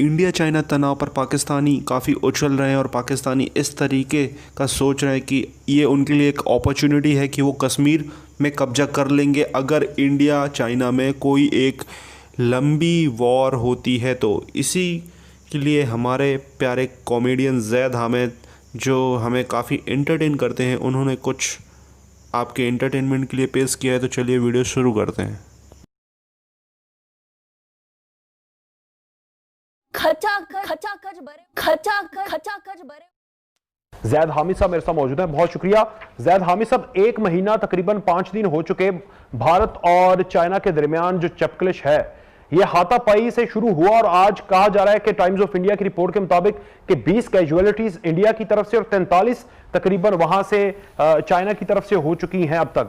India China तनाव पर पाकिस्तानी काफ़ी उछल रहे हैं और पाकिस्तानी इस तरीके का सोच रहे हैं कि ये उनके लिए एक अपॉर्चुनिटी है कि वो कश्मीर में कब्जा कर लेंगे अगर इंडिया चाइना में कोई एक लंबी वॉर होती है। तो इसी के लिए हमारे प्यारे कॉमेडियन ज़ैद हामिद जो हमें काफ़ी एंटरटेन करते हैं, उन्होंने कुछ आपके एंटरटेनमेंट के लिए पेश किया है। तो चलिए वीडियो शुरू करते हैं। खचा बरे। ज़ैद हामिद साहब मेरे साथ मौजूद हैं, बहुत शुक्रिया। ज़ैद हामिद साहब, एक महीना तकरीबन 5 दिन हो चुके भारत और चाइना के दरमियान जो चपकलिश है ये हाथापाई से शुरू हुआ और आज कहा जा रहा है कि टाइम्स ऑफ इंडिया की रिपोर्ट के मुताबिक कि 20 कैजुअलिटीज इंडिया की तरफ से और 43 तकरीबन वहां से चाइना की तरफ से हो चुकी हैं अब तक।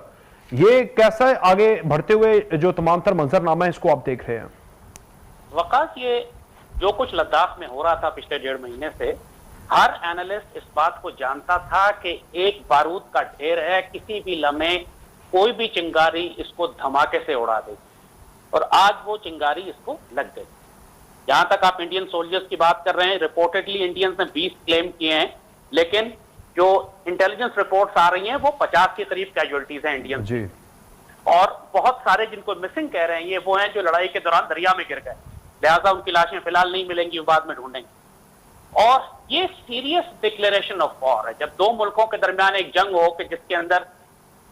ये कैसा है आगे बढ़ते हुए जो तमाम तर मंजरनामा है इसको आप देख रहे हैं? वकास, ये जो कुछ लद्दाख में हो रहा था पिछले 1.5 महीने से, हर एनालिस्ट इस बात को जानता था कि एक बारूद का ढेर है, किसी भी लम्हे कोई भी चिंगारी इसको धमाके से उड़ा देगी, और आज वो चिंगारी इसको लग गई। जहां तक आप इंडियन सोल्जर्स की बात कर रहे हैं, रिपोर्टेडली इंडियंस ने 20 क्लेम किए हैं, लेकिन जो इंटेलिजेंस रिपोर्ट्स आ रही हैं वो 50 के करीब कैजुअलिटीज हैं इंडियंस जी। और बहुत सारे जिनको मिसिंग कह रहे हैं ये वो हैं जो लड़ाई के दौरान दरिया में गिर गए, लिहाजा उनकी लाशें फिलहाल नहीं मिलेंगी, बाद में ढूंढेंगे। और ये सीरियस डिक्लेरेशन ऑफ वॉर है। जब दो मुल्कों के दरमियान एक जंग हो कि जिसके अंदर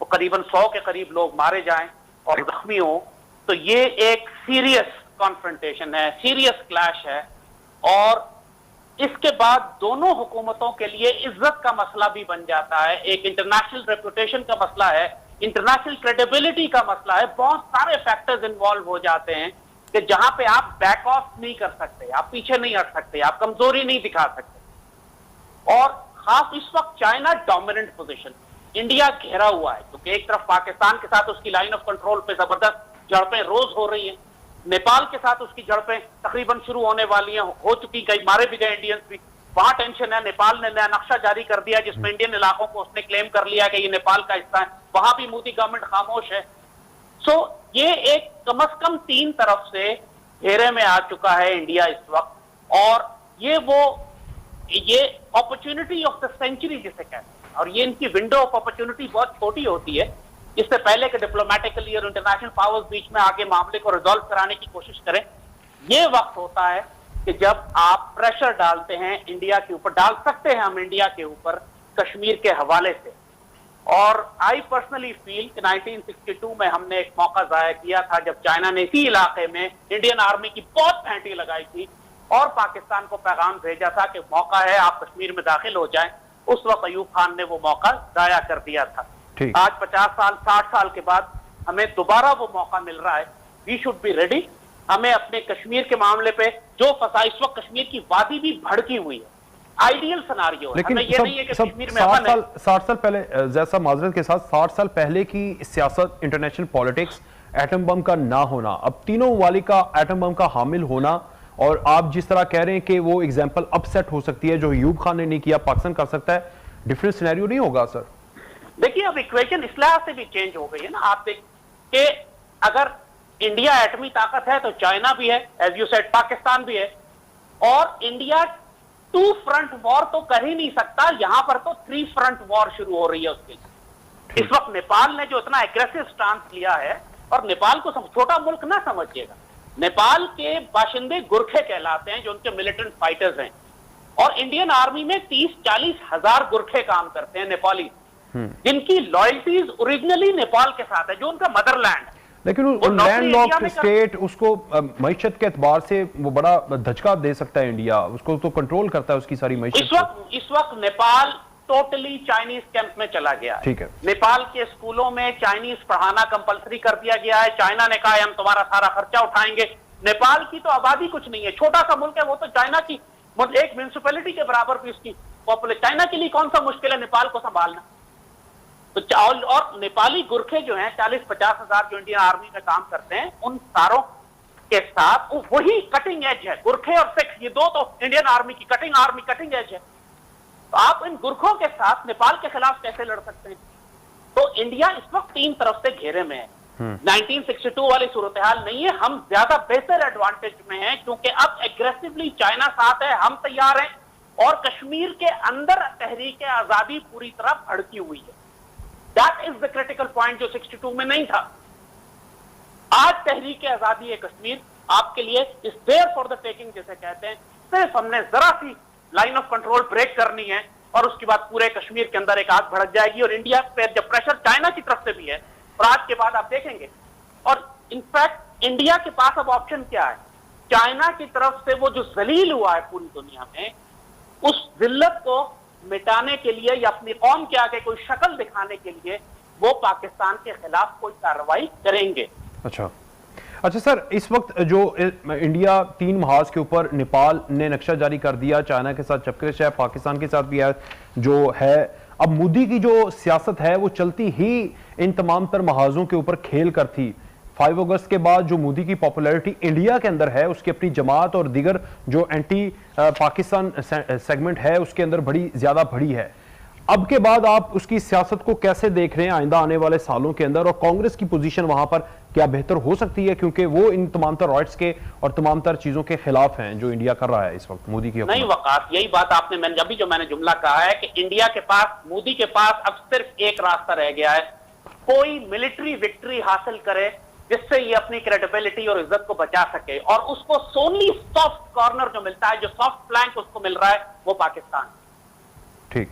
वो करीबन 100 के करीब लोग मारे जाएं और जख्मी हो, तो ये एक सीरियस कॉन्फ्रंटेशन है, सीरियस क्लैश है। और इसके बाद दोनों हुकूमतों के लिए इज्जत का मसला भी बन जाता है, एक इंटरनेशनल रेपुटेशन का मसला है, इंटरनेशनल क्रेडिबिलिटी का मसला है। बहुत सारे फैक्टर्स इन्वॉल्व हो जाते हैं कि जहां पे आप बैक ऑफ नहीं कर सकते, आप पीछे नहीं हट सकते, आप कमजोरी नहीं दिखा सकते। और खास इस वक्त चाइना डोमिनेंट पोजीशन, इंडिया घेरा हुआ है, क्योंकि एक तरफ पाकिस्तान के साथ उसकी लाइन ऑफ कंट्रोल पे जबरदस्त झड़पें रोज हो रही हैं, नेपाल के साथ उसकी झड़पें तकरीबन शुरू होने वाली हैं, हो चुकी, कई मारे भी गए इंडियंस भी। वहां टेंशन है, नेपाल ने नया नक्शा जारी कर दिया जिसमें इंडियन इलाकों को उसने क्लेम कर लिया कि ये नेपाल का हिस्सा है, वहां भी मोदी गवर्नमेंट खामोश है। सो ये एक कम से कम 3 तरफ से घेरे में आ चुका है इंडिया इस वक्त, और ये अपॉर्चुनिटी ऑफ द सेंचुरी जिसे कहते हैं, और ये इनकी विंडो ऑफ अपॉर्चुनिटी बहुत छोटी होती है। इससे पहले कि डिप्लोमेटिकली और इंटरनेशनल पावर्स बीच में आके मामले को रिजॉल्व कराने की कोशिश करें, ये वक्त होता है कि जब आप प्रेशर डालते हैं इंडिया के ऊपर, डाल सकते हैं हम इंडिया के ऊपर कश्मीर के हवाले से। और आई पर्सनली फील कि 1962 में हमने एक मौका जाया किया था जब चाइना ने इसी इलाके में इंडियन आर्मी की बहुत फैंटी लगाई थी और पाकिस्तान को पैगाम भेजा था कि मौका है आप कश्मीर में दाखिल हो जाएं। उस वक्त अयूब खान ने वो मौका जाया कर दिया था। आज 50 साल 60 साल के बाद हमें दोबारा वो मौका मिल रहा है। We should be ready. हमें अपने कश्मीर के मामले पे जो फंसा, इस वक्त कश्मीर की वादी भी भड़की हुई है, आइडियल सिनारियो है। लेकिन ये नहीं है कि कश्मीर में 60 साल पहले, जैसा माजरत के साथ 60 साल पहले की सियासत, इंटरनेशनल पॉलिटिक्स, एटम बम का ना होना, अब तीनों वाली का एटम बम का हामिल होना, और आप जिस तरह कह रहे हैं कि वो एग्जांपल अपसेट हो सकती है जो अयूब खान ने नहीं किया, पाकिस्तान कर सकता है, डिफरेंट सिनेरियो नहीं होगा सर? देखिए, अब इक्वेशन इस लिहाज से भी चेंज हो गई है ना। आप देखिए, अगर इंडिया एटमी ताकत है तो चाइना भी है, एज यू सेड पाकिस्तान भी है, और इंडिया 2 फ्रंट वॉर तो कर ही नहीं सकता, यहां पर तो 3 फ्रंट वॉर शुरू हो रही है उसके लिए। इस वक्त नेपाल ने जो इतना एग्रेसिव स्टांस लिया है, और नेपाल को छोटा मुल्क ना समझिएगा, नेपाल के बाशिंदे गुरखे कहलाते हैं जो उनके मिलिटेंट फाइटर्स हैं, और इंडियन आर्मी में 30-40 हजार गुरखे काम करते हैं नेपाली, जिनकी लॉयल्टीज ओरिजिनली नेपाल के साथ है, जो उनका मदरलैंड है। लेकिन लैंडलॉक्ड स्टेट उसको मईशत के एतबार से वो बड़ा धचका दे सकता है, इंडिया उसको तो कंट्रोल करता है उसकी सारी मईशत। इस वक्त नेपाल टोटली चाइनीज कैंप में चला गया है। ठीक है, नेपाल के स्कूलों में चाइनीज पढ़ाना कंपलसरी कर दिया गया है। चाइना ने कहा है हम तुम्हारा सारा खर्चा उठाएंगे। नेपाल की तो आबादी कुछ नहीं है, छोटा सा मुल्क है, वो तो चाइना की एक म्यूनिसिपैलिटी के बराबर भी उसकी पॉपुलेशन। चाइना के लिए कौन सा मुश्किल है नेपाल को संभालना? तो और नेपाली गुरखे जो हैं 40-50 हजार जो इंडियन आर्मी में काम करते हैं, उन सारों के साथ वही कटिंग एज है। गुरखे और सिख, ये दो तो इंडियन आर्मी की कटिंग एज है। तो आप इन गुरखों के साथ नेपाल के खिलाफ कैसे लड़ सकते हैं? तो इंडिया इस वक्त 3 तरफ से घेरे में है। 1962 वाली सूरत हाल नहीं है। हम ज्यादा बेहतर एडवांटेज में हैं क्योंकि अब एग्रेसिवली चाइना साथ है, हम तैयार हैं, और कश्मीर के अंदर तहरीक आजादी पूरी तरह भड़की हुई है। That is the critical point जो 62 में नहीं था। आज तहरीक आजादी है कश्मीर आपके लिए is there for the taking जिसे कहते हैं। सिर्फ हमने जरा सी लाइन ऑफ कंट्रोल ब्रेक करनी है और उसके बाद पूरे कश्मीर के अंदर एक आग भड़क जाएगी। और इंडिया पे जब प्रेशर चाइना की तरफ से भी है और आज के बाद आप देखेंगे, और इनफैक्ट इंडिया के पास अब ऑप्शन क्या है, चाइना की तरफ से वो जो जलील हुआ है पूरी दुनिया में, उस जिल्लत को मिटाने के लिए या अपनी कौम के आगे कोई शक्ल दिखाने के लिए वो पाकिस्तान के खिलाफ कोई कार्रवाई करेंगे। अच्छा सर, इस वक्त जो इंडिया 3 महाज के ऊपर नेपाल ने नक्शा जारी कर दिया, चाइना के साथ चपकलिश है, पाकिस्तान के साथ भी है जो है, अब मोदी की जो सियासत है वो चलती ही इन तमाम तर महाजों के ऊपर खेल कर थी। 5 अगस्त के बाद जो मोदी की पॉपुलैरिटी इंडिया के अंदर है, उसकी अपनी जमात और दीगर जो एंटी पाकिस्तान सेगमेंट है उसके अंदर बड़ी ज्यादा बढ़ी है। अब के बाद आप उसकी सियासत को कैसे देख रहे हैं आइंदा आने वाले सालों के अंदर, और कांग्रेस की पोजीशन वहां पर क्या बेहतर हो सकती है, क्योंकि वो इन तमाम तर राइट्स के और तमाम तर चीजों के खिलाफ हैं जो इंडिया कर रहा है इस वक्त मोदी की। नहीं वकास, यही बात आपने मैंने जुमला कहा है कि इंडिया के पास, मोदी के पास अब सिर्फ एक रास्ता रह गया है, कोई मिलिट्री विक्ट्री हासिल करे जिससे ये अपनी क्रेडिबिलिटी और इज्जत को बचा सके, और उसको सोनली सॉफ्ट कॉर्नर जो मिलता है, जो सॉफ्ट फ्लैंक उसको मिल रहा है, वो पाकिस्तान। ठीक,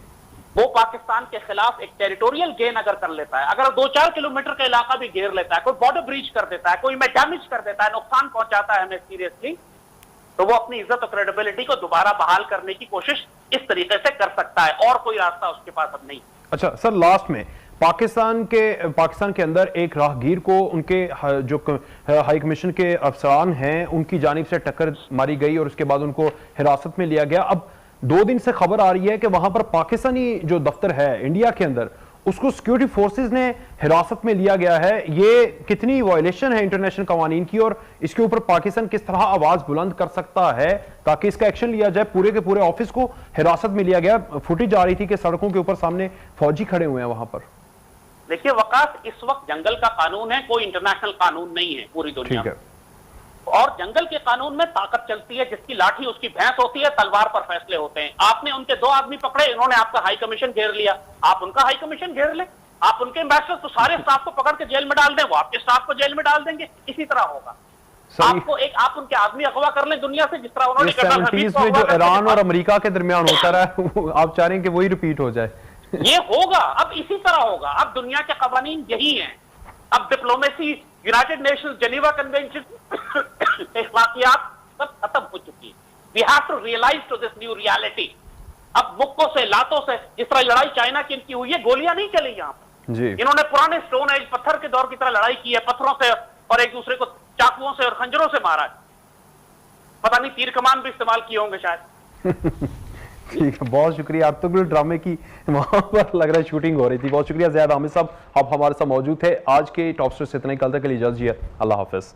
वो पाकिस्तान के खिलाफ एक टेरिटोरियल गेन अगर कर लेता है, अगर 2-4 किलोमीटर का इलाका भी घेर लेता है, कोई बॉर्डर ब्रीच कर देता है, कोई में डैमेज कर देता है, नुकसान पहुंचाता है हमें सीरियसली, तो वो अपनी इज्जत और क्रेडिबिलिटी को दोबारा बहाल करने की कोशिश इस तरीके से कर सकता है, और कोई रास्ता उसके पास अब नहीं। अच्छा सर, लास्ट में पाकिस्तान के अंदर एक राहगीर को उनके जो हाई कमीशन के अफसरान हैं उनकी जानिब से टक्कर मारी गई और उसके बाद उनको हिरासत में लिया गया। अब 2 दिन से खबर आ रही है कि वहां पर पाकिस्तानी जो दफ्तर है इंडिया के अंदर, उसको सिक्योरिटी फोर्सेस ने हिरासत में लिया गया है। ये कितनी वायलेशन है इंटरनेशनल कवानीन की, और इसके ऊपर पाकिस्तान किस तरह आवाज बुलंद कर सकता है ताकि इसका एक्शन लिया जाए? पूरे के पूरे ऑफिस को हिरासत में लिया गया, फुटेज आ रही थी कि सड़कों के ऊपर सामने फौजी खड़े हुए हैं वहां पर। देखिए वकास, इस वक्त जंगल का कानून है, कोई इंटरनेशनल कानून नहीं है पूरी दुनिया में, और जंगल के कानून में ताकत चलती है, जिसकी लाठी उसकी भैंस होती है, तलवार पर फैसले होते हैं। आपने उनके 2 आदमी पकड़े, इन्होंने आपका हाई कमीशन घेर लिया, आप उनका हाई कमीशन घेर ले, आप उनके एम्बेसडर तो सारे स्टाफ को पकड़ के जेल में डाल दें, वो आपके स्टाफ को जेल में डाल देंगे, इसी तरह होगा। आपको एक, आप उनके आदमी अगवा कर लें दुनिया से, जिस तरह उन्होंने 70s में जो ईरान और अमेरिका के दरमियान होता रहा, आप चाह रहे हैं कि वही रिपीट हो जाए? ये होगा, अब इसी तरह होगा। अब दुनिया के कवानीन यही हैं, अब diplomacy, United Nations, Geneva convention, इख्लाकियात सब खत्म हो चुकी है। We have to realise to this new reality. अब मुक्कों से, लातों से, जिस तरह लड़ाई चाइना की इनकी हुई है, गोलियां नहीं चली यहाँ पर जी। इन्होंने पुराने स्टोन एज पत्थर के दौर की तरह लड़ाई की है, पत्थरों से और एक दूसरे को चाकुओं से और खंजरों से मारा है। पता नहीं तीर कमान भी इस्तेमाल किए होंगे शायद। ठीक है, बहुत शुक्रिया। अब तो ड्रामे की वहां पर लग रहा है शूटिंग हो रही थी। बहुत शुक्रिया ज़ैद हामिद साहब, आप हमारे साथ मौजूद थे। आज के टॉप स्टोरी से इतना ही, कल तक के लिए इजाज़त दीजिए। अल्लाह हाफिज़।